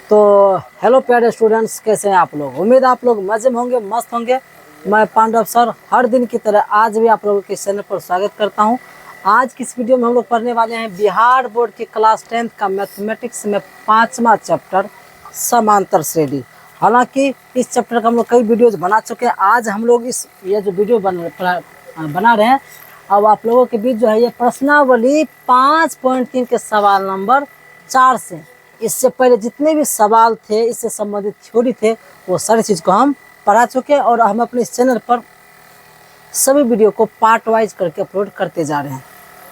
तो हेलो प्यारे स्टूडेंट्स, कैसे हैं आप लोग। उम्मीद है आप लोग मजे में होंगे, मस्त होंगे। मैं पांडव सर हर दिन की तरह आज भी आप लोगों के चैनल पर स्वागत करता हूं। आज की इस वीडियो में हम लोग पढ़ने वाले हैं बिहार बोर्ड की क्लास 10th का मैथमेटिक्स में 5वां चैप्टर समांतर श्रेणी। हालांकि इस चैप्टर का हम लोग कई वीडियोज बना चुके हैं। आज हम लोग ये जो वीडियो बना रहे हैं, अब आप लोगों के बीच जो है ये प्रश्नावली 5.3 के सवाल नंबर 4 से, इससे पहले जितने भी सवाल थे इससे संबंधित थ्योरी थे वो सारी चीज़ को हम पढ़ा चुके हैं और हम अपने इस चैनल पर सभी वीडियो को पार्ट वाइज करके अपलोड करते जा रहे हैं।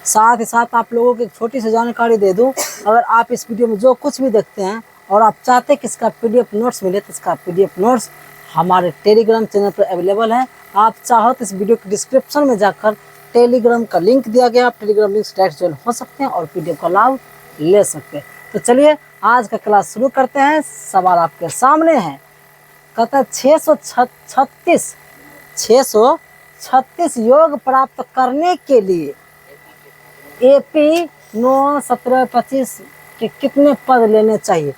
साथ ही साथ आप लोगों को एक छोटी सी जानकारी दे दूं, अगर आप इस वीडियो में जो कुछ भी देखते हैं और आप चाहते हैं कि इसका PDF नोट्स मिले तो इसका PDF नोट्स हमारे टेलीग्राम चैनल पर अवेलेबल है। आप चाहो तो इस वीडियो के डिस्क्रिप्शन में जाकर टेलीग्राम का लिंक दिया गया, आप टेलीग्राम लिंक से डायरेक्ट ज्वाइन हो सकते हैं और PDF का लाभ ले सकते हैं। तो चलिए आज का क्लास शुरू करते हैं। सवाल आपके सामने है, कहता है 636 योग प्राप्त करने के लिए AP 9, 17, 25 के कितने पद लेने चाहिए।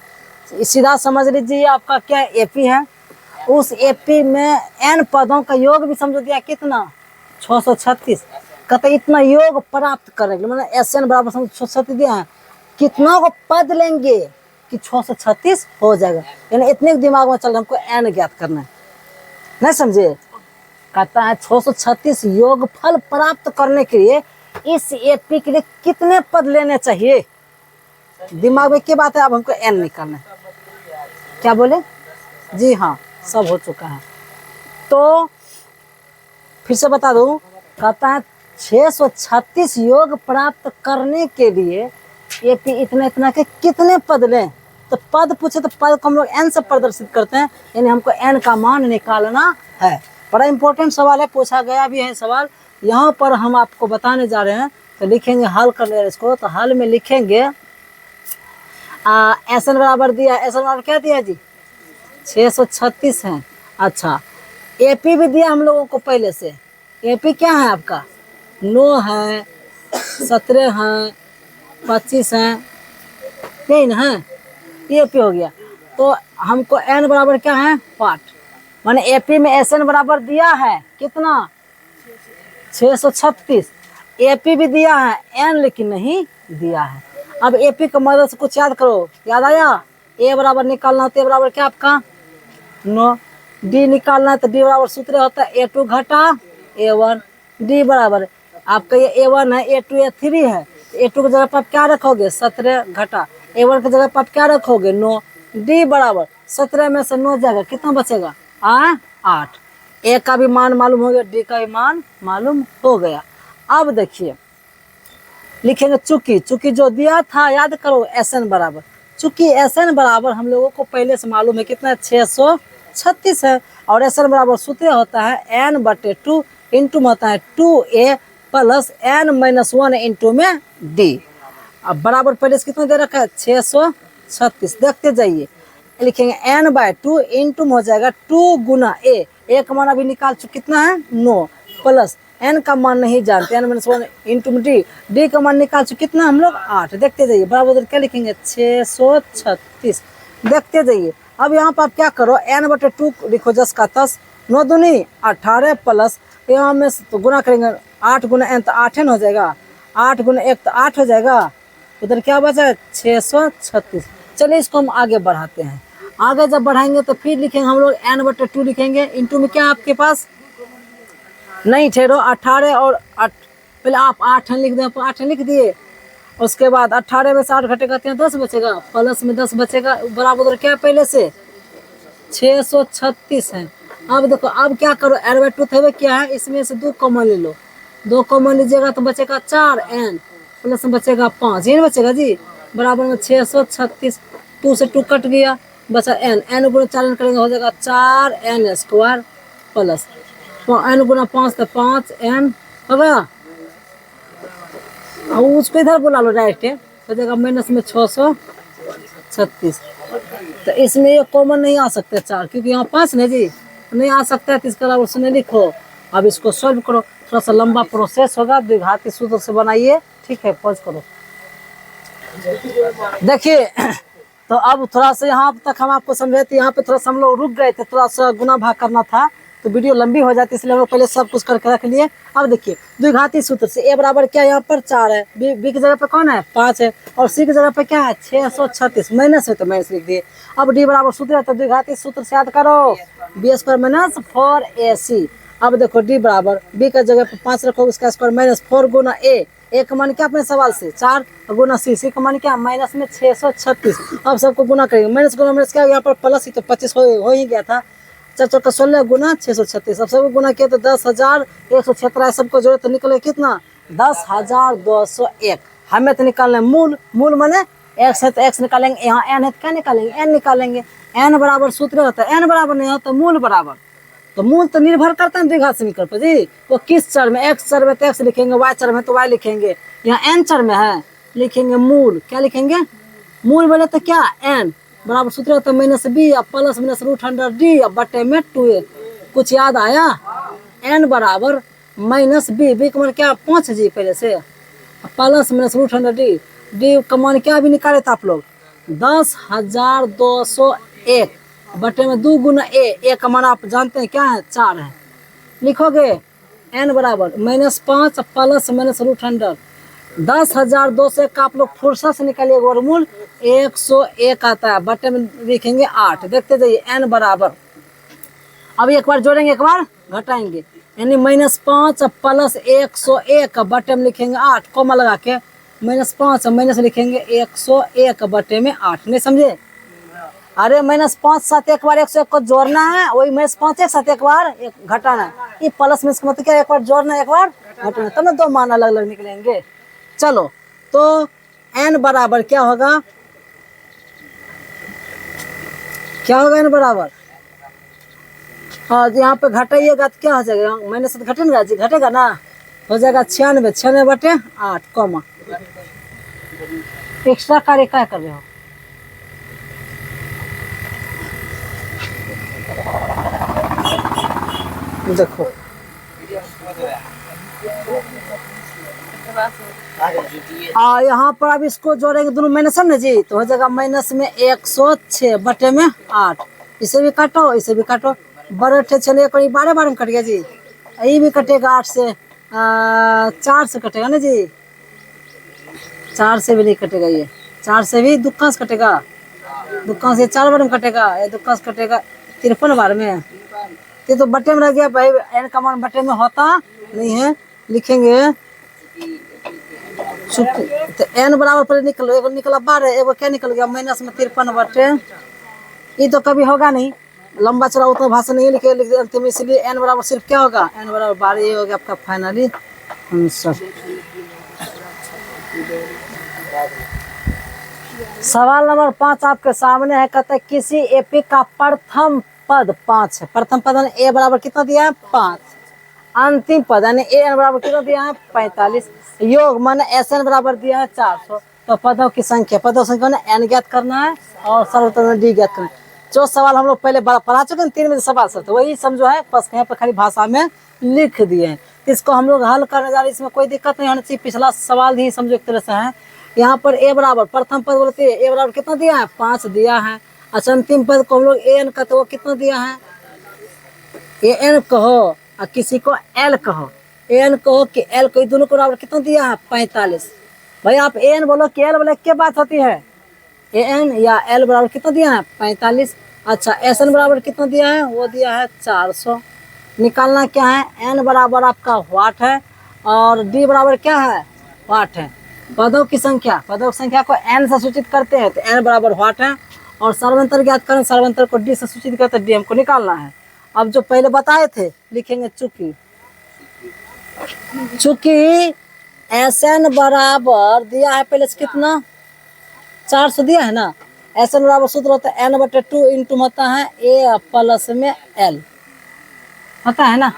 सीधा समझ लीजिए आपका क्या AP है, उस AP में n पदों का योग भी समझ दिया कितना 636। कहते इतना योग प्राप्त करेंगे, मतलब SN बराबर 636 दिया है, कितना को पद लेंगे कि 636 हो जाएगा। यानी इतने दिमाग में चल रहा हमको n ज्ञात करना है, नहीं समझे। कहता है 636 योग फल प्राप्त करने के लिए इस AP के लिए कितने पद लेने चाहिए। दिमाग में क्या बात है, अब हमको n निकालना है। क्या बोले जी हाँ, सब हो चुका है। तो फिर से बता दूं, कहता है 636 योग प्राप्त करने के लिए AP इतना इतना के कितने पद लें। तो पद पूछे तो पद को हम लोग n से प्रदर्शित करते हैं, यानी हमको n का मान निकालना है। बड़ा इंपॉर्टेंट सवाल है, पूछा गया भी है सवाल। यहाँ पर हम आपको बताने जा रहे हैं, तो लिखेंगे हल कर ले इसको। तो हल में लिखेंगे SN बराबर दिया, SN बराबर क्या दिया जी 636 है। अच्छा AP भी दिया हम लोगों को पहले से। AP क्या है आपका 9 है, 17 है, 25 है, यही ना है, ये AP हो गया। तो हमको n बराबर क्या है 5, माने AP में SN बराबर दिया है कितना 636। AP भी दिया है n लेकिन नहीं दिया है। अब AP का मदद से कुछ याद करो, याद आया। A बराबर निकालना होता है, A बराबर क्या आपका 9, D निकालना है तो D बराबर सूत्र होता है A2 घटा A1। D बराबर आपका ये A1 है, A2 A3 है, A2 की जगह पर आप क्या रखोगे 17 घटा A1 की जगह पर आप क्या रखोगे 9। D बराबर 17 में से 9 जाएगा, कितना बचेगा 8। A का भी मान मालूम हो गया, D का भी मान मालूम हो गया। अब देखिए लिखेंगे चूंकि जो दिया था याद करो SN बराबर, चूंकि SN बराबर हम लोगों को पहले से मालूम है कितना 636 है, और SN बराबर सूत्र होता है n/2 इंटू में होता है 2A प्लस n-1 इंटू में D। अब बराबर पहले से कितना दे रखा है 636, देखते जाइए। लिखेंगे n/2 इंटू में हो जाएगा 2 गुना A का मान अभी निकाल चुके कितना है 9, प्लस n का मान नहीं जानते n-1 इंटू में D का मान निकाल चुके कितना हम लोग 8। देखते जाइए बराबर क्या लिखेंगे 636, देखते जाइए। अब यहाँ पर आप क्या करो n/2 लिखो 10 का 10, 9 दूनी 18 प्लस यहाँ में तो गुना करेंगे 8 गुना n तो 8 हो जाएगा, 8 गुना 1 तो 8 हो जाएगा, उधर क्या बचा है 636। चलिए इसको हम आगे बढ़ाते हैं। आगे जब बढ़ाएंगे तो फिर लिखेंगे हम लोग n/2 लिखेंगे, इंटू में क्या आपके पास नहीं ठहरो 18 और 8, पहले आप 8 लिख दें, 8 लिख दिए। उसके बाद 18 में से 8 घटेगा तो 10 बचेगा, प्लस में 10 बचेगा, बराबर क्या पहले से 636 है। अब देखो अब क्या करो n/2 थे क्या है, इसमें से 2 कॉमन ले लो, 2 कॉमन लीजिएगा तो बचेगा 4n प्लस में बचेगा 5, ये बचेगा जी बराबर में 636। 2 से 2 कट गया, बचा n गुना 4n करेंगे हो जाएगा 4n² प्लस n गुना 5 तो 5n हो गया। और उसको इधर बुला लो डायरेक्ट, हो जाएगा माइनस में 636। तो इसमें ये कॉमन नहीं आ सकते 4, क्योंकि यहाँ 5 नहीं जी नहीं आ सकता है, तो इसका बराबर से नहीं लिखो। अब इसको सॉल्व करो, थोड़ा सा लंबा प्रोसेस होगा, द्विघाती सूत्र से बनाइए, ठीक है। पॉज करो। देखिए तो अब थोड़ा सा यहाँ तक हम आपको समझे थे, यहाँ पे थोड़ा सा हम लोग रुक गए थे, थोड़ा सा गुना भाग करना था तो वीडियो लंबी हो जाती है, इसलिए हम लोग पहले सब कुछ करके रख लिए। अब देखिए द्विघाती सूत्र से ए बराबर क्या, यहाँ पर 4 है, बी की जगह पे कौन है 5 है, और सी की जगह पे क्या है 636, माइनस है तो माइनस लिख दिए। अब डी बराबर सूत्र है तो द्विघाती सूत्र से याद करो, बी स्क्वायर माइनस 4ac। अब देखो डी बराबर बी का जगह पे 5 रखो, उसका स्क्वायर माइनस 4 गुना ए का मान क्या अपने सवाल से 4 गुना सी का मान क्या माइनस में 636। अब सबको गुना करेंगे, माइनस गुना माइनस क्या, यहाँ पर प्लस ही तो 25 हो ही गया था, 4 चौका 16 गुना 636। अब सबको गुना किया तो 10,176, सबको जोड़े तो निकले कितना 10,201। हमें तो निकालना है मूल माने एक्स है तो एक्स निकालेंगे, यहाँ एन है तो क्या निकालेंगे एन निकालेंगे। एन बराबर सूत्र होता है, एन बराबर नहीं होता मूल बराबर, तो मूल तो निर्भर करता है द्विघात समीकरण पर जी, वो किस चर में, एक्स चर में तो एक्स लिखेंगे, वाई चर में तो वाई लिखेंगे, यहाँ एन चर में है लिखेंगे मूल, क्या लिखेंगे मूल बोले तो क्या एन बराबर सूत्र होता है माइनस बी अब plus minus root under D अब बटे में 2a। कुछ याद आया, एन बराबर माइनस बी का मान क्या 5 जी पहले से, plus minus root under D का मान क्या भी निकाले थे आप लोग 10,201 बटे में 2 गुना ए का मान आप जानते हैं क्या है 4 है। लिखोगे एन बराबर -5 प्लस माइनस रूट अंडर 10,201 का आप लोग फुर्सत से निकालिए वर्गमूल 101 आता है, बटे में लिखेंगे 8। देखते जाइए एन बराबर, अब एक बार जोड़ेंगे एक बार घटाएंगे, यानी -5 प्लस 101 बटे में लिखेंगे 8, कोमा लगा के -5 माइनस लिखेंगे 101 बटे में 8। नहीं समझे, अरे -5 साथ एक बार 101 को जोड़ना है, वही -5 एक साथ एक बार घटाना है, ये प्लस में इसका मतलब क्या एक बार जोड़ना है एक बार घटाना, तब ना दो मान अलग अलग निकलेंगे। चलो तो n बराबर क्या होगा, क्या होगा n बराबर, हाँ यहाँ पे घटाइएगा तो क्या हो जाएगा माइनस से घटेगा जी, घटेगा ना, हो जाएगा 96 बटे 8 कॉमा। एक्स्ट्रा कार्य क्या कर रहे हो, देखो यहाँ पर अब इसको जोड़ेंगे दोनों माइनस है ना जी, तो हो जाएगा माइनस में 106 बटे में 8। इसे भी काटो इसे भी काटो, बड़े चलिए कोई 12 में कट गया जी, ये भी कटेगा 8 से 4 से कटेगा ना जी, 4 से भी नहीं कटेगा, ये 4 से भी दुक्का से कटेगा, दुक्का से 4 बार में कटेगा, ये दुक्का से कटेगा 53 बार में, ये तो बटे में रह गया भाई, एन का मान बटे में होता नहीं है, लिखेंगे तो एन बराबर पर निकलो, एगो निकला 12, एगो क्या निकल गया माइनस में 53 बटे, ये तो कभी होगा नहीं, लंबा चला उतना भाषा नहीं लिखे लिख अंतिम, इसलिए एन बराबर सिर्फ क्या होगा एन बराबर 12, ये हो गया आपका फाइनली आंसर। सवाल नंबर 5 आपके सामने है, कहता है किसी एपी का प्रथम पद 5 है, प्रथम पद यानी ए बराबर कितना दिया है 5, अंतिम पद यानी ए एन बराबर कितना दिया है 45, योग माने एस एन बराबर दिया है 400, तो पदों की संख्या ने एन ज्ञात करना है और सर्वोत्तर में डी ज्ञात करना है। जो सवाल हम लोग पहले पढ़ा चुके हैं 3 में सवाल सब, तो वही समझो है, बस यहाँ पे खाली भाषा में लिख दिए हैं, इसको हम लोग हल करने जा रहे हैं, इसमें कोई दिक्कत नहीं होनी चाहिए, पिछला सवाल ही समझो एक तरह से है। यहाँ पर ए बराबर प्रथम पद बोलते हैं, ए बराबर कितना दिया है 5 दिया है, अच्छा अंतिम पद को हम लोग ए एन का तो वो कितना दिया है, ए एन कहो और किसी को एल कहो, ए एन कहो कि एल को, दोनों को बराबर कितना दिया है 45। भाई आप ए एन बोलो कि एल बोले क्या बात होती है, ए एन या एल बराबर कितना दिया है 45। अच्छा एस एन बराबर कितना दिया है, वो दिया है 400। निकालना क्या है, एन बराबर आपका वाट है और डी बराबर क्या है वाट है, पदों की संख्या को एन से सूचित करते हैं तो एन बराबर वाट है, और सर्वंतर ज्ञात करें, सर्वंतर को डी से सूचित करते हैं, डी हमको निकालना है। अब जो पहले बताए थे लिखेंगे चूंकि एस एन बराबर दिया है पहले से कितना 400 दिया है ना, एस एन बराबर सूत्र होता है एन बटे 2 इंटू होता है ए प्लस में एल, होता है ना,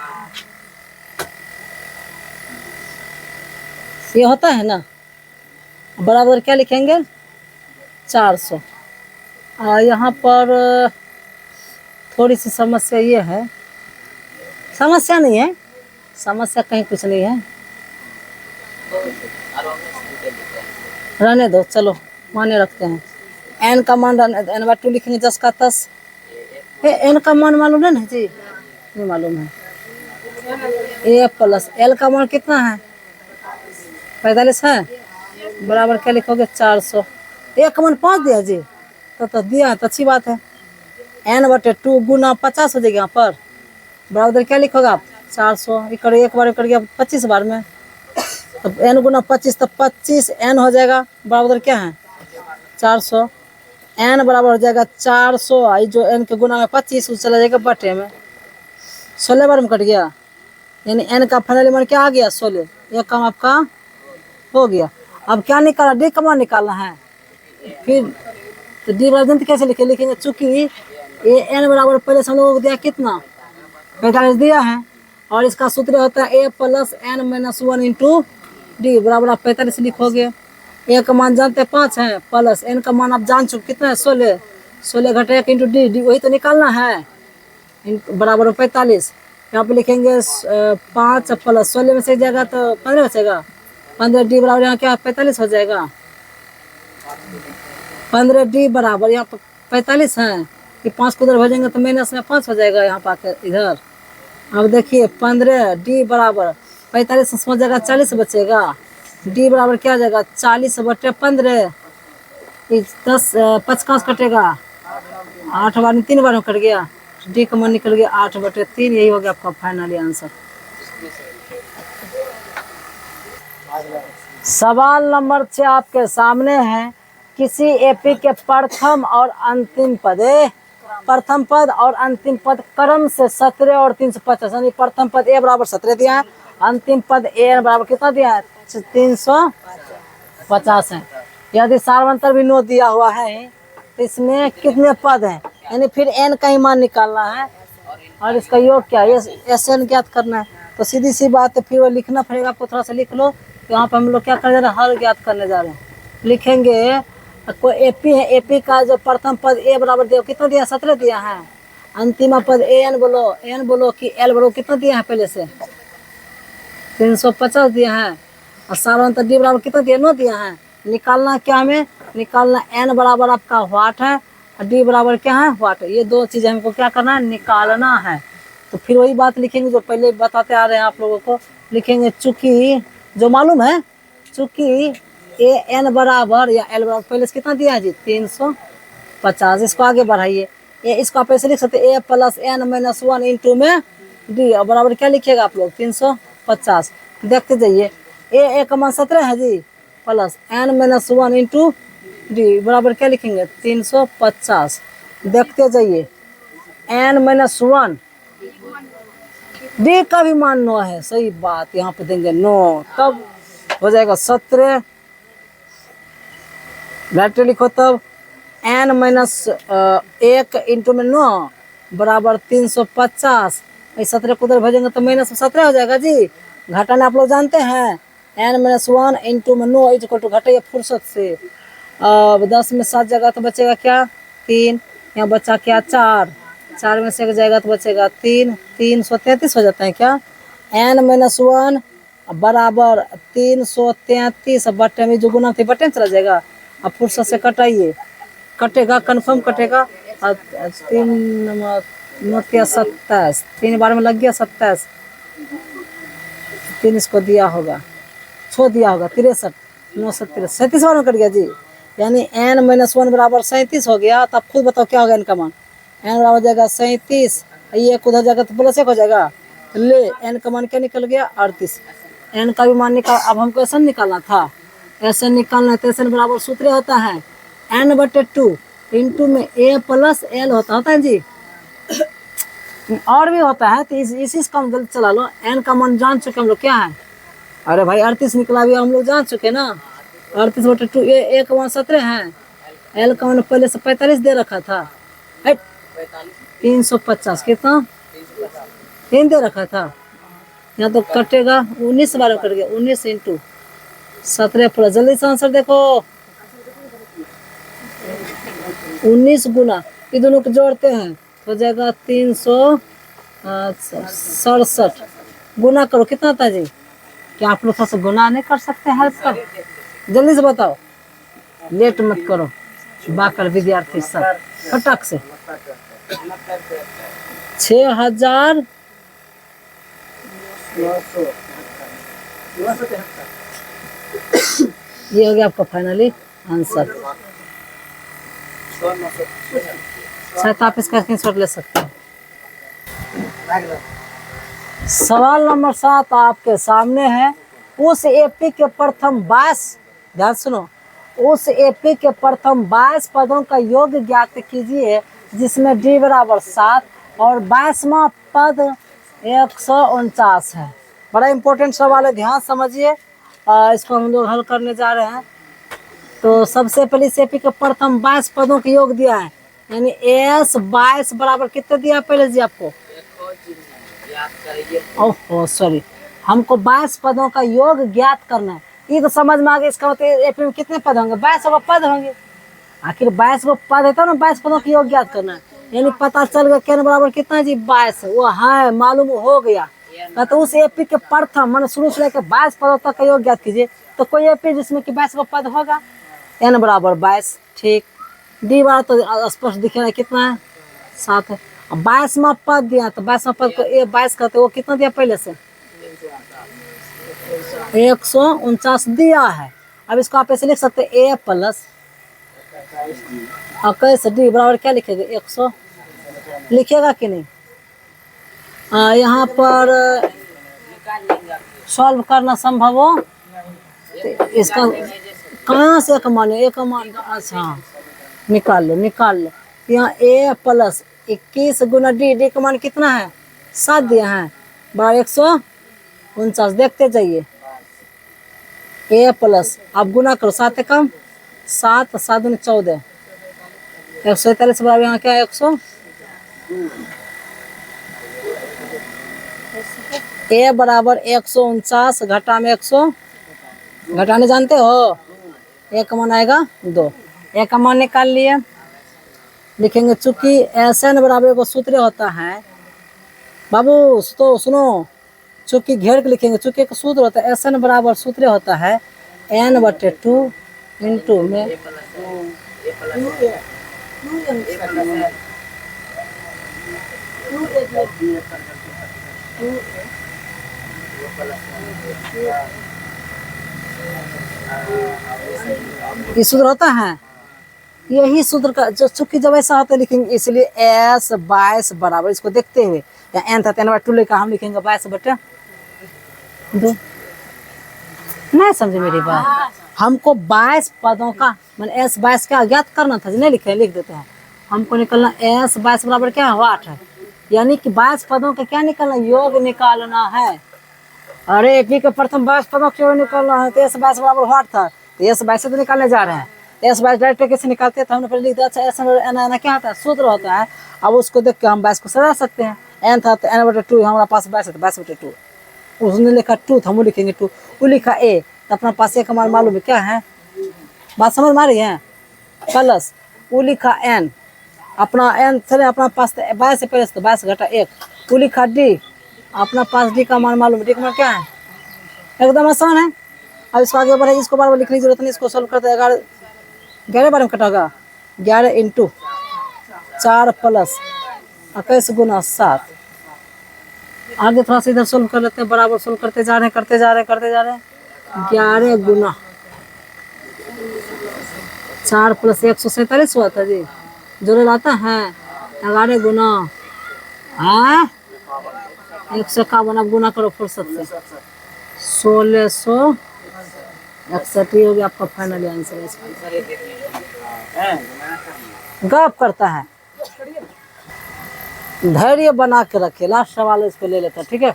ये होता है ना, बराबर क्या लिखेंगे 400। यहाँ पर थोड़ी सी समस्या ये है, समस्या नहीं है, समस्या कहीं कुछ नहीं है, रहने दो चलो माने रखते हैं। एन का मान n/2 लिखेंगे 10 का 10। एन का मान मालूम है ना जी? नहीं मालूम है। ए प्लस एल का मान कितना है? 45 है, बराबर क्या लिखोगे? 400। एक का मान 5 दिया जी, तो दिया तो अच्छी बात है। n/2 गुना 50 हो जाएगा यहाँ पर, बराबर क्या लिखोगे आप? 400। एक बार कर गया 25 बार में, तो n गुना 25 तो 25 n हो जाएगा, बराबर क्या है? 400। n बराबर हो जाएगा 400, आई जो n के गुना में 25 चला जाएगा बटे में, 16 बार में कट गया, यानी n का फाइनल मान क्या आ गया? 16। यह काम आपका हो गया। अब क्या निकालना? डी का मान निकालना है। फिर तो डी बराबर कैसे लिखेंगे? चूंकि ये n बराबर पहले से हम लोगों को दिया कितना? 45 दिया है, और इसका सूत्र होता है a plus n-1 into D, बराबर आप 45 लिखोगे। a का मान जानते हैं 5 है, प्लस n का मान आप जान चुके कितना है? 16। 16 घटे 1 इंटू डी, वही तो निकालना है, बराबर 45। यहाँ पे लिखेंगे 5 प्लस 16 में से जाएगा तो 15 बचेगा, 15 डी बराबर यहाँ क्या 45 हो जाएगा। 15 डी बराबर यहाँ पर 45 है, ये 5 को उधर भेजेंगे तो माइनस में 5 हो जाएगा यहाँ पर इधर। अब देखिए 15 डी बराबर 45 समझ जाएगा, 40 बचेगा। डी बराबर क्या आ जाएगा? 40/15, 10 55 कटेगा, 8 बार में 3 बार में कट गया, डी का मान निकल गया 8/3। यही हो गया आपका फाइनली आंसर। सवाल नंबर 6 आपके सामने है। किसी एपी के प्रथम और अंतिम पद, प्रथम पद और अंतिम पद क्रम से 17 और 350, यानी प्रथम पद ए बराबर 17 दिया है, अंतिम पद ए बराबर कितना दिया है? 350 है। यदि सार्वंतर भी नो दिया हुआ है तो इसमें कितने पद हैं? यानी फिर एन का ही मान निकालना है, और इसका योग क्या है? एस एन ज्ञात करना है। तो सीधी सी बात है, फिर वो लिखना पड़ेगा आपको, थोड़ा सा लिख लो। यहाँ पर हम लोग क्या करने जा रहे हैं? हल ज्ञात करने जा रहे हैं। लिखेंगे कोई एपी है, एपी का जो प्रथम पद ए बराबर दिया कितना दिया? 17 दिया है। अंतिम पद ए एन बोलो, एन बोलो कि एल बोलो, कितना दिया है? पहले से 350 दिया है। और सार्वंतर डी बराबर कितना दिया? 9 दिया है। निकालना क्या हमें? निकालना एन बराबर आपका व्हाट है, और डी बराबर क्या है? व्हाट है। ये दो चीजें हमको क्या करना है? निकालना है। तो फिर वही बात लिखेंगे जो पहले बताते आ रहे हैं आप लोगों को। लिखेंगे चूंकि जो मालूम है, चूंकि ए एन बराबर या एल बराबर पहले से कितना दिया है जी? 350। इसको आगे बढ़ाइए, इसको आप ऐसे लिख सकते ए प्लस n-1 इंटू में डी, बराबर क्या लिखिएगा आप लोग? 350। देखते जाइए, ए का मान 17 है जी, प्लस n-1 इंटू डी, बराबर क्या लिखेंगे? 350। देखते जाइए, n-1 डी का भी मान 9 है, सही बात, यहाँ पे देंगे 9, तब हो जाएगा 17। डायरेक्ट लिखो तब n-1 इंटू में 9 बराबर 350। 17 को उधर भेजेंगे तो -17 हो जाएगा जी। घटाना आप लोग जानते हैं, n-1 इंटू में 9 इज इक्वल टू, घटाइए फुर्सत से। अब 10 में 7 जाएगा तो बचेगा क्या? 3। यहाँ बचा क्या? 4। 4 में से एक जाएगा तो बचेगा 3, 333 हो जाता है क्या? n-1 बराबर 333 बटे में जो गुना थे बटे में चला जाएगा। अब फुर्सत से कटाइए, कटेगा, कन्फर्म कटेगा। 3 27, 3 बार में लग गया 27, 3 इसको दिया होगा, छो दिया होगा 63, 9 37 बार में कट गया जी। यानी n-1 बराबर 37 हो गया। तब खुद बताओ क्या होगा n का मान? n बराबर जाएगा 37, ये उधर जाएगा तो +1 हो जाएगा। ले n का मान क्या निकल गया? 38। n का भी मान निकाल, अब हमको ऐसा निकालना था, ऐसे निकालना है। तो ऐसे बराबर सूत्र होता है n/2 इंटू में a प्लस l होता है जी। और भी होता है, तो इसी का हम जल्दी चला लो। n का मान जान चुके हम लोग क्या है? अरे भाई 38 निकला भी हम लोग जान चुके ना। 38/2, a का मान 17 है, l का मान पहले से 45 दे रखा था, 350 कितना? 3 दे रखा था। यहाँ तो कटेगा 19 बार कट गया, 19 इंटू 17 प्लस, जल्दी से आंसर देखो, 19 गुना, ये दोनों को जोड़ते हैं तो जाएगा 367। गुना करो, कितना आता है जी? क्या आप लोग थोड़ा सा गुना नहीं कर सकते हैं? हर पर जल्दी से बताओ, लेट मत करो। बाकर विद्यार्थी सब फटक से 6,000 ये हो गया आपका फाइनली आंसर। शायद आप इसका स्क्रीनशॉट ले सकते हैं। सवाल नंबर 7 आपके सामने है। उस एपी के प्रथम 22, ध्यान सुनो, उस एपी के प्रथम 22 पदों का योग ज्ञात कीजिए जिसमें डी बराबर 7 और 22वां पद 149 है। बड़ा इंपॉर्टेंट सवाल है, ध्यान समझिए। इसको हम लोग हल करने जा रहे हैं। तो सबसे पहले इस एपी के प्रथम 22 पदों का योग दिया है, यानी एस 22 बराबर कितने दिया पहले जी आपको? ओह सॉरी, हमको 22 पदों का योग ज्ञात करना है। ये तो समझ में आ गया। इसका मतलब एपी में कितने पद होंगे? 22 पद होंगे। आखिर 22 पद है तो ना 22 पदों का योग ज्ञात करना है। यानी पता चल गया केन बराबर कितना है जी? 22। वो है मालूम हो गया। तो उस एपी के प्रथम मान शुरू से लेकर 22 पदों तक का योग ज्ञात कीजिए। तो कोई एपी जिसमें कि 22 पद होगा, एन बराबर 22। ठीक, डी बराबर तो स्पष्ट दिखेगा कितना है? 7 है। अब 22वां पद दिया तो 22वां पद को 22 करते, वो कितना दिया पहले से? 149 दिया है। अब इसको आप ऐसे लिख सकते हैं ए प्लस और कैसे डी बराबर क्या लिखेगा? 100 लिखेगा कि नहीं? यहाँ पर सॉल्व करना संभव हो तो इसका कहाँ से एक मान? अच्छा निकाल लो। यहाँ ए प्लस 21 गुना डी, डी का मान कितना है? 7 दिया है, बराबर 149। देखते जाइए, ए प्लस आप गुना करो, 7 कम 7, 7 दूनी 14, 147 बराबर यहाँ क्या है? 100। ए बराबर 149 घटा में 100, घटाने जानते हो? ए का मान आएगा 2। ए का मान निकाल लिए, लिखेंगे चूंकि एस एन बराबर को सूत्र होता है बाबू, तो सुनो, चूंकि घेर के लिखेंगे, चूंकि एक सूत्र होता है एस एन बराबर सूत्र होता है n/2 इंटू में ये सूत्र होता है। यही सूत्र का जो चूंकि जब ऐसा होता है लिखेंगे, इसलिए एस 22 बराबर, इसको देखते हुए या एन था n/2 लेकर हम लिखेंगे 22/2। नहीं समझे मेरी बात? हमको 22 पदों का मान एस 22 का ज्ञात करना था, नहीं लिखे, लिख देते हैं। हमको निकलना एस 22 बराबर क्या है? 8 है। यानी कि 22 पदों का क्या निकलना? योग निकालना है। अरे एपी के प्रथम 22 पदों का योग निकालना है तो एस 22 बराबर 8 था, तो एस 22 से तो निकालने जा रहे हैं। एस 22 डायरेक्ट कैसे निकालते हैं? तो हमने पहले लिख दिया। अच्छा एस एन क्या होता है? सूत्र होता है। अब उसको देख के हम 22 को सजा सकते हैं। एन था तो n/2, हमारा पास 22 है तो 22/2। उसने लिखा 2 तो हम लिखेंगे 2। वो लिखा ए तो अपना पास ए का मान मालूम है क्या है? बात समझ में आ रही है? प्लस वो लिखा एन, अपना एन चले अपना पास 22 से पहले तो 22 घटा 1। वो लिखा डी, अपना पास डी का मान मालूम है। डी का मान क्या है? एकदम आसान है। अब इसको आगे बढ़े, इसको बार बार लिखने की जरूरत नहीं। इसको सॉल्व करते 11 बार में कटा होगा। 11 इंटू 4 प्लस 21 गुना 7। आगे थोड़ा सा इधर सोल्व कर लेते हैं, बराबर सोल्व करते जा रहे हैं। 11 गुना 4 प्लस 147 हुआ था जी, जोड़े लाता है। 11 गुना 151, अब गुना करो फुर्सत से, 1661 हो गया आपका फाइनल आंसर। गप करता है, धैर्य बना के रखे। लास्ट सवाल इस पे ले लेता, ठीक है।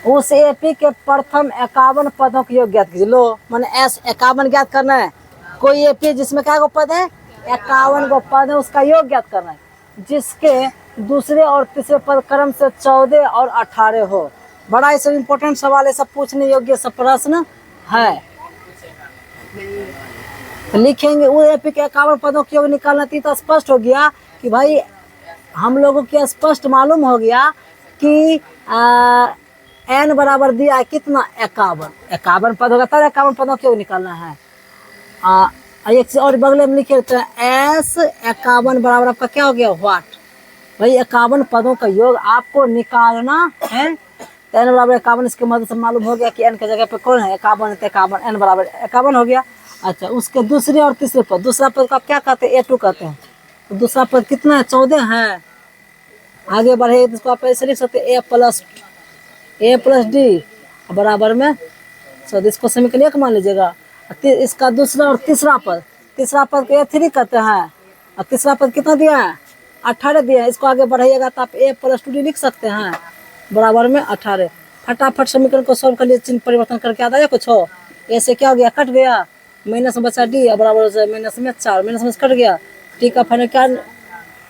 उस एपी के प्रथम 51 पदों के योग ज्ञात कीजिए। लो मैंने एस 51 ज्ञात करना है। कोई एपी जिसमें क्या पद है? 51 गो पद है, उसका योग ज्ञात करना है, जिसके दूसरे और तीसरे पद क्रम से 14 और 18 हो। बड़ा ही सब इम्पोर्टेंट सवाल है, सब पूछने योग्य सब प्रश्न है। लिखेंगे वो एपी के 51 पदों के योग निकालना थी, तो स्पष्ट हो गया कि भाई हम लोगों को स्पष्ट मालूम हो गया कि एन बराबर दिया है कितना? 51 पद होगा, तब 51 पदों के योग निकालना है। एक चीज और बगल में लिखे रहते हैं एस 51 बराबर आपका क्या हो गया व्हाट। भाई 51 पदों का योग आपको निकालना है। तो एन बराबर 51, इसके मदद से मालूम हो गया कि एन की जगह पे कौन है 51, तो 51 एन बराबर 51 हो गया। अच्छा, उसके दूसरे और तीसरे पद, दूसरा पद को आप क्या कहते हैं A2 कहते हैं। तो दूसरा पद कितना है 14 है। आगे बढ़े तो इसको आप ऐसे लिख सकते हैं A प्लस डी बराबर में इसको समीकरण 1 मान लीजिएगा। इसका दूसरा और तीसरा पद को A3 कहते हैं। और तीसरा पद कितना दिया है 18 दिया है। इसको आगे बढ़ाइएगा तो आप A प्लस 2D लिख सकते हैं बराबर में 18। फटाफट समीकरण को सॉल्व कर लिए, चिन्ह परिवर्तन करके आता है कुछ हो। ऐसे क्या हो गया कट गया, माइनस में बचा डी बराबर से माइनस में 4, माइनस में कट गया। डी का फाइनल क्या,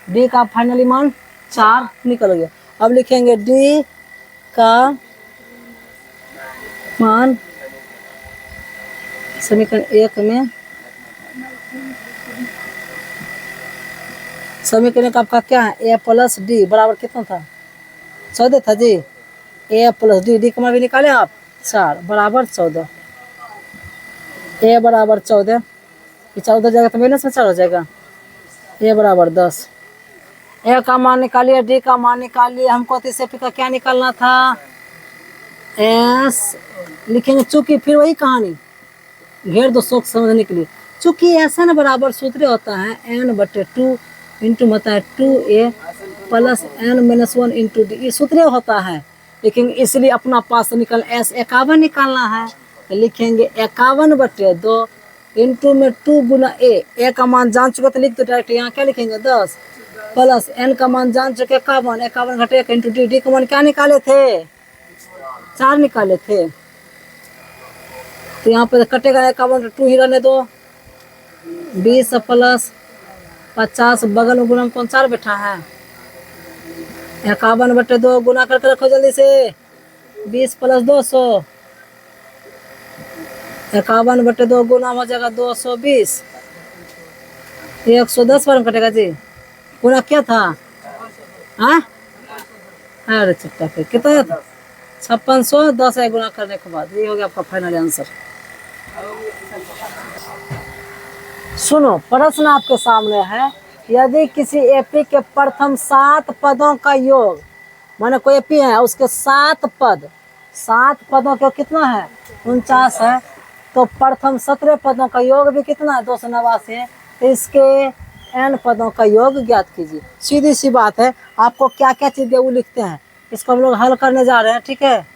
डी का फाइनली मान 4 निकल गया। अब लिखेंगे डी का मान समीकरण 1 में, समीकरण का आपका क्या है A प्लस डी बराबर कितना था 14 था जी। A प्लस डी, डी का मान भी निकाले आप 4 बराबर 14। A बराबर 14, ये 14 जाएगा तो माइनस में 4 हो जाएगा। A बराबर 10। A का मान निकालिए, डी का मान निकालिए। हमको तीसरे पे का क्या निकालना था S लिखेंगे। चूंकि फिर वही कहानी घेर दो सोच समझने के लिए। चूंकि ऐसा ना बराबर सूत्र होता है n/2 इंटू होता है 2a plus n-1 into D, ये सूत्र होता है। लेकिन इसलिए अपना पास निकल S 51 निकालना है। तो लिखेंगे 51/2 इंटू में 2 गुना a का मान जान चुके तो लिख दो डायरेक्ट। यहाँ क्या लिखेंगे 10 प्लस n का मान जान चुके 51, 51 घटे 1 इंटू डी का मान क्या निकाले थे 4 निकाले थे। तो यहाँ पे कटेगा 51, 2 ही रहने दो। 20 प्लस 50 बगल में गुना में कौन 4 बैठा है। 51/2 गुना करके रखो जल्दी से। 20 प्लस 200, 51/2 गुना हो जाएगा 220। 110 बार में कटेगा जी। गुना क्या था अरे चुपता फिर कितना था 5610 है गुना करने के बाद। ये हो गया आपका फाइनल आंसर। सुनो, प्रश्न आपके सामने है। यदि किसी एपी के प्रथम 7 पदों का योग, माने कोई एपी है उसके 7 पदों का कितना है 49 है, तो प्रथम 17 पदों का योग भी कितना है 289 है। तो इसके n पदों का योग ज्ञात कीजिए। सीधी सी बात है, आपको क्या क्या चीज़ दे वो लिखते हैं। इसको हम लोग हल करने जा रहे हैं, ठीक है।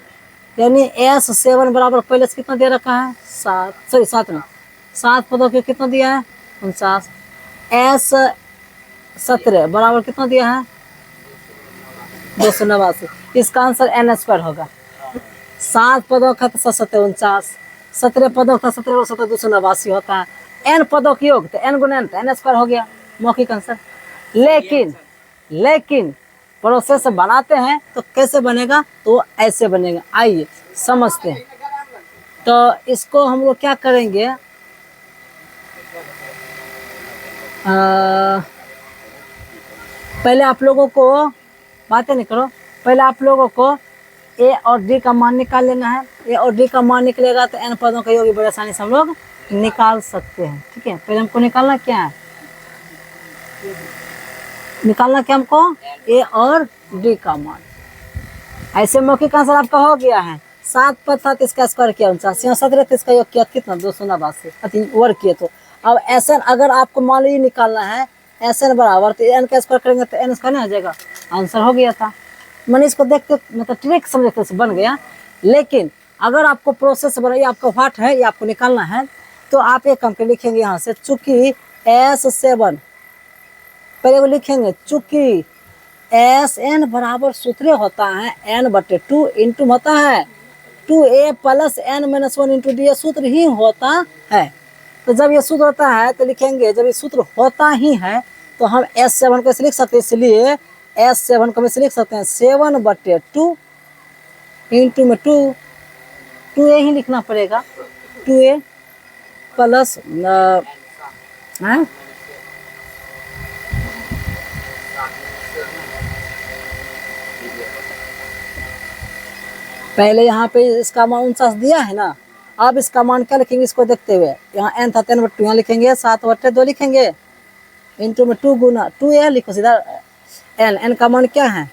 यानी S7 बराबर पहले से कितना दे रखा है 7 में 7 पदों के कितना दिया है 49। S17 बराबर कितना दिया है 289। इसका आंसर n² होगा। 7 पदों का तो 7 49, 17 पदों का 17 और 17 289 होता है। n पदों का योग तो n गुना n तो n² हो गया मौखिक आंसर। लेकिन प्रोसेस बनाते हैं तो कैसे बनेगा, तो ऐसे बनेगा। आइए समझते हैं। तो इसको हम लोग क्या करेंगे, पहले आप लोगों को बातें नहीं करो, पहले आप लोगों को A और D का मान निकाल लेना है। A और D का मान निकलेगा तो n पदों का योग बड़े आसानी से हम लोग निकाल सकते हैं, ठीक है। पहले हमको निकालना क्या है, निकालना क्या हमको A और D का मान। ऐसे मौखिक आंसर आपका हो गया है। 7 पद था तो इसका स्क्वायर किया 49, 17 तो इसका योग किया कितना 289 वर्ग किए। तो अब SN अगर आपको मान लीजिए निकालना है SN बराबर, तो n का स्क्वायर करेंगे तो n स्क्वायर नहीं आ जाएगा, आंसर हो गया था। मैंने इसको देखते मतलब ट्रिक समझते से बन गया। लेकिन अगर आपको प्रोसेस बनाइए, आपका व्हाट है ये आपको निकालना है, तो आप एक काम के लिखेंगे यहाँ से। चूंकि S7 पहले वो लिखेंगे, चूंकि SN बराबर सूत्र होता है n/2 इंटू होता है 2a plus n-1 into D, सूत्र ही होता है। तो जब ये सूत्र होता है तो लिखेंगे, जब ये सूत्र होता ही है तो हम S7 को ऐसे लिख सकते हैं। इसलिए S7 को ऐसे लिख सकते हैं 7/2 इंटू में 2a ही लिखना पड़ेगा। 2a प्लस पहले यहाँ पे इसका मान 49 दिया है ना, अब इसका मान क्या लिखेंगे इसको देखते हुए, यहाँ n था 10/2 यहाँ लिखेंगे 7/2 लिखेंगे, इंटू में 2 गुना 2 है, लिखो सीधा n का मान क्या है,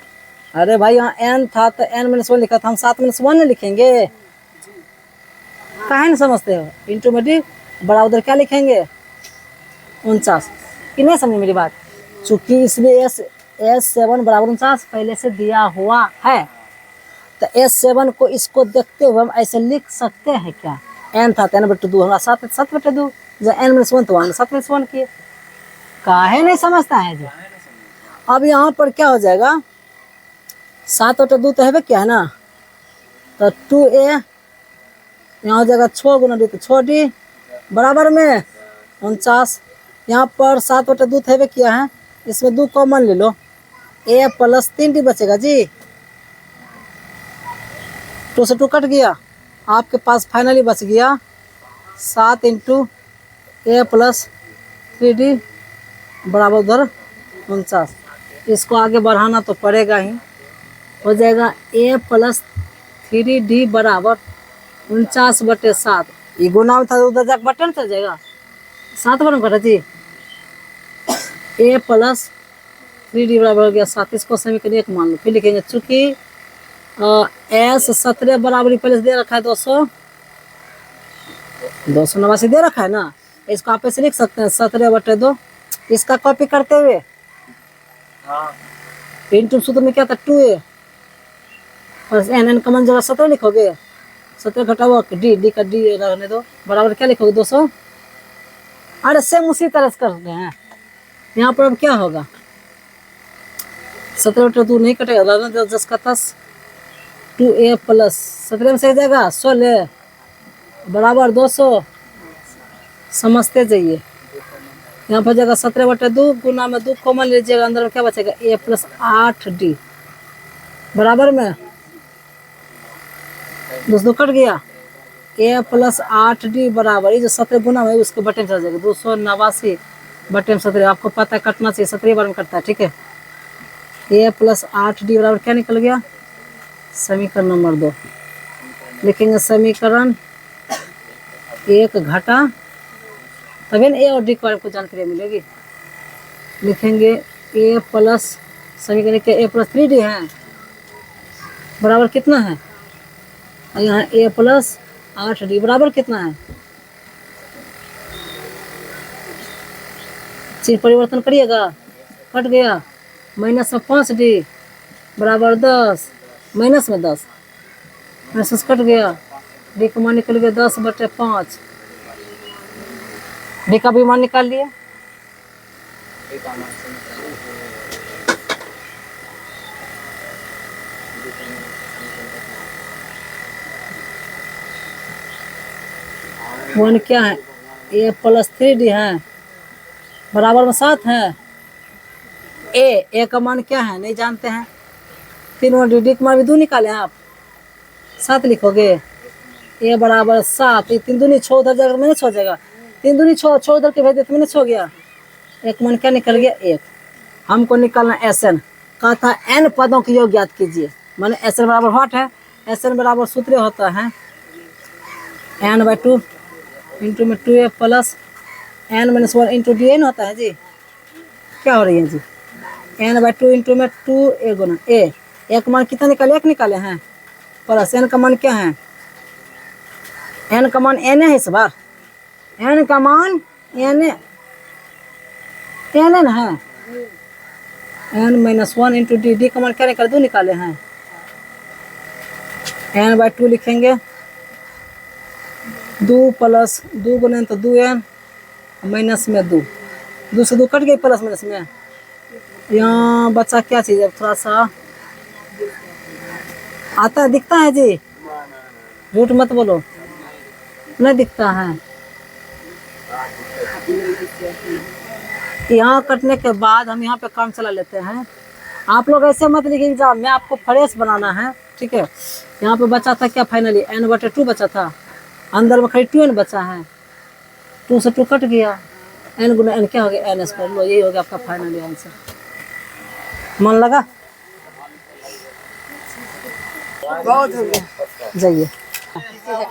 अरे भाई यहाँ n था तो n-1 लिखा था, हम 7-1 लिखेंगे, काहे नहीं समझते हो, इंटू में d बराबर उधर क्या लिखेंगे 49, कि नहीं समझ मेरी बात, चूंकि इसमें S7 बराबर 49 पहले से दिया हुआ है, तो S7 को इसको देखते हुए हम ऐसे लिख सकते हैं क्या, n था 10/2 हमारा 7/2, जब n-1 तो 7-1 किए, काहे नहीं समझता है जी। अब यहाँ पर क्या हो जाएगा 7/2 तो है क्या है ना, तो 2a यहाँ हो जाएगा 6 गुना d तो 6d बराबर में 49, यहाँ पर 7/2 है क्या है, इसमें 2 कॉमन ले लो, a प्लस 3d बचेगा जी, 2 से 2 कट गया, आपके पास फाइनली बच गया 7 इंटू a प्लस 3d बराबर उधर 49, इसको आगे बढ़ाना तो पड़ेगा ही, हो जाएगा a प्लस 3d बराबर 49/7, ये गुना में था उधर जाकर बटन चल जाएगा 7 बन घटा जी, a प्लस 3d बराबर हो गया 7, इसको समीकरण 1 मान लो, फिर लिखेंगे चूंकि S17 बराबर पहले से दे रखा है 289 दे रखा है ना, इसको आप ऐसे लिख सकते हैं 17/2, इसका कॉपी करते हुए इंटू सूत्र में क्या था 2a और n कॉमन जगह 17 लिखोगे, 17 घटाओ d का d रहने दो बराबर क्या लिखोगे 200, अरे सेम उसी तरह से कर रहे हैं, यहाँ पर अब क्या होगा 17/2 नहीं कटेगा 10 का 10, 2a प्लस 17 में सही जाएगा 16 बराबर 200, समझते जाइए, यहाँ पर जाएगा 17/2 गुना में 2 कॉमन लीजिएगा, अंदर में क्या बचेगा a प्लस 8d बराबर में 2 कट गया, a प्लस 8d बराबर, ये जो 17 गुना में उसके बटन चल जाएगा 289/17, आपको पता है कटना चाहिए 17 बार में कटता है, ठीक है, a प्लस 8d बराबर क्या निकल गया, समीकरण नंबर 2 लिखेंगे, समीकरण 1 घटा तभी ना a और d के बारे में कुछ जानकारी मिलेगी, लिखेंगे a प्लस समीकरण के a प्लस 3d है बराबर कितना है, और यहाँ a प्लस 8d बराबर कितना है, चिन्ह परिवर्तन करिएगा, कट गया, माइनस में 5d बराबर 10, माइनस में 10 माइनस कट गया, d का मान निकल गया 10/5, d का भी मान निकाल लिया, वन क्या है a प्लस 3d है बराबर में 7 है, a का मान क्या है नहीं जानते हैं, 3 और d का मान भी 2 निकाले आप 7 लिखोगे, a बराबर 7, 3 दूनी 6 उधर जाएगा मैंने हो जाएगा, 3 दूनी 6 उधर के भेज देते मैंने हो गया, एक मान क्या निकल गया 1, हमको निकालना Sn, कहा था n पदों की योग ज्ञात कीजिए, माने Sn बराबर व्हाट है, Sn बराबर सूत्र होता है n/2 इंटू में 2a plus n-1 into d n होता है जी, क्या हो रही है जी, n/2 इंटू में 2a गुना a, एक मान कितना निकाले 1 निकाले हैं, प्लस n का मान क्या है, n का मान n है, इस बार n का मान n है, n-1 इंटू d का मान क्या निकाले 2 निकाले हैं, n/2 लिखेंगे 2 प्लस 2 गुना तो 2n माइनस में 2 से 2 कट गई, प्लस माइनस में यहाँ बचा क्या चीज, अब थोड़ा सा आता है दिखता है जी, झूठ मत बोलो, नहीं दिखता है, यहाँ कटने के बाद हम यहाँ पे काम चला लेते हैं, आप लोग ऐसे मत लिखिए जा, मैं आपको फ्रेश बनाना है, ठीक है, यहाँ पे बचा था क्या फाइनली n/2 बचा था, अंदर में खाली 2n बचा है, 2 से 2 कट गया, n गुना n क्या हो गया n², लो यही हो गया आपका फाइनली आंसर, मन लगा, जाइए। है